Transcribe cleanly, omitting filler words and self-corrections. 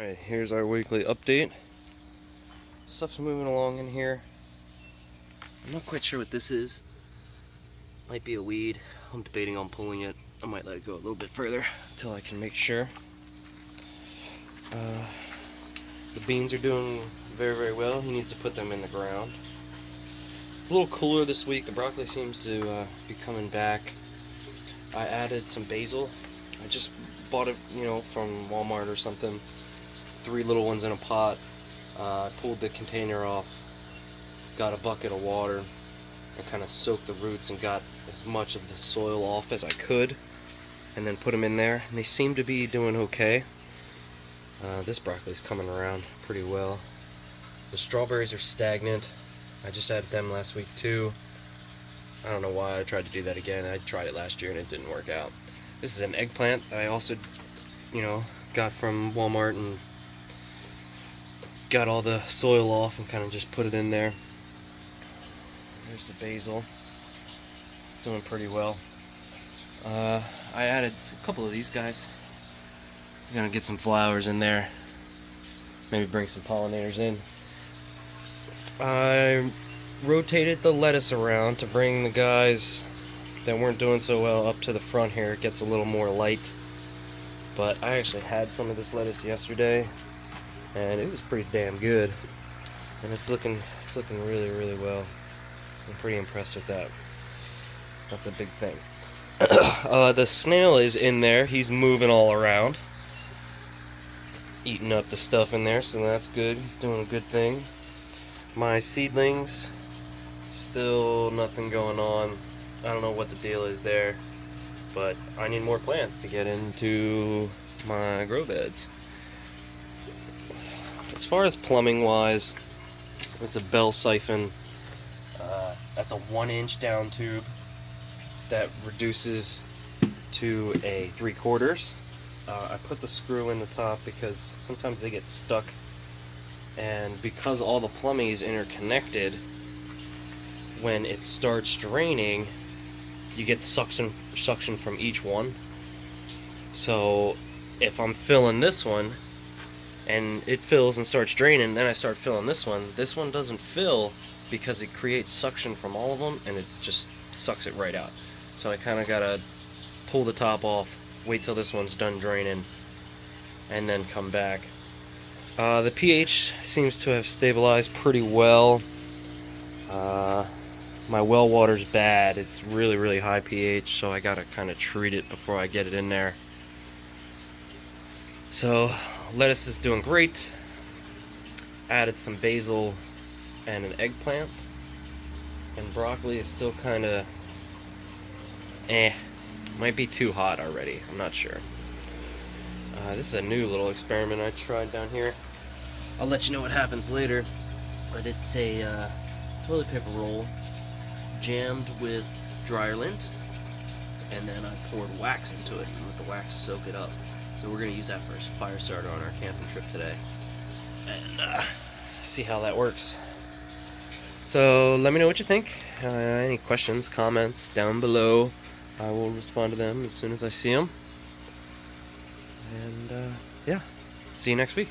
Alright, here's our weekly update. Stuff's moving along in here. I'm not quite sure what this is. Might be a weed. I'm debating on pulling it. I might let it go a little bit further until I can make sure. The beans are doing very, very well. He needs to put them in the ground. It's a little cooler this week. The broccoli seems to be coming back. I added some basil. I just bought it, from Walmart or something. 3 little ones in a pot. I pulled the container off, got a bucket of water, and kind of soaked the roots and got as much of the soil off as I could, and then put them in there. And they seem to be doing okay. This broccoli's coming around pretty well. The strawberries are stagnant. I just added them last week too. I don't know why I tried to do that again. I tried it last year and it didn't work out. This is an eggplant that I also, got from Walmart and got all the soil off and kind of just put it in there. There's the basil. It's doing pretty well. I added a couple of these guys. I'm gonna get some flowers in there. Maybe bring some pollinators in. I rotated the lettuce around to bring the guys that weren't doing so well up to the front here. It gets a little more light. But I actually had some of this lettuce yesterday, and it was pretty damn good. And it's looking really, really well. I'm pretty impressed with that. That's a big thing. The snail is in there. He's moving all around, eating up the stuff in there, so that's good. He's doing a good thing. My seedlings, still nothing going on. I don't know what the deal is there, but I need more plants to get into my grow beds. As far as plumbing wise, it's a Bell siphon. That's a 1-inch down tube that reduces to a 3/4. I put the screw in the top because sometimes they get stuck, and because all the plumbing is interconnected, when it starts draining, you get suction from each one. So if I'm filling this one and it fills and starts draining, then I start filling this one doesn't fill because it creates suction from all of them and it just sucks it right out. So I kind of gotta pull the top off, wait till this one's done draining, and then come back. The pH seems to have stabilized pretty well. My well water's bad. It's really, really high pH, so I gotta kind of treat it before I get it in there. So lettuce is doing great. Added some basil and an eggplant, and broccoli is still kind of might be too hot already. I'm not sure. This is a new little experiment I tried down here. I'll let you know what happens later. But it's a toilet paper roll jammed with dryer lint, and then I poured wax into it and let the wax soak it up. So we're going to use that for a fire starter on our camping trip today, and see how that works. So let me know what you think. Any questions, comments down below. I will respond to them as soon as I see them. And yeah, see you next week.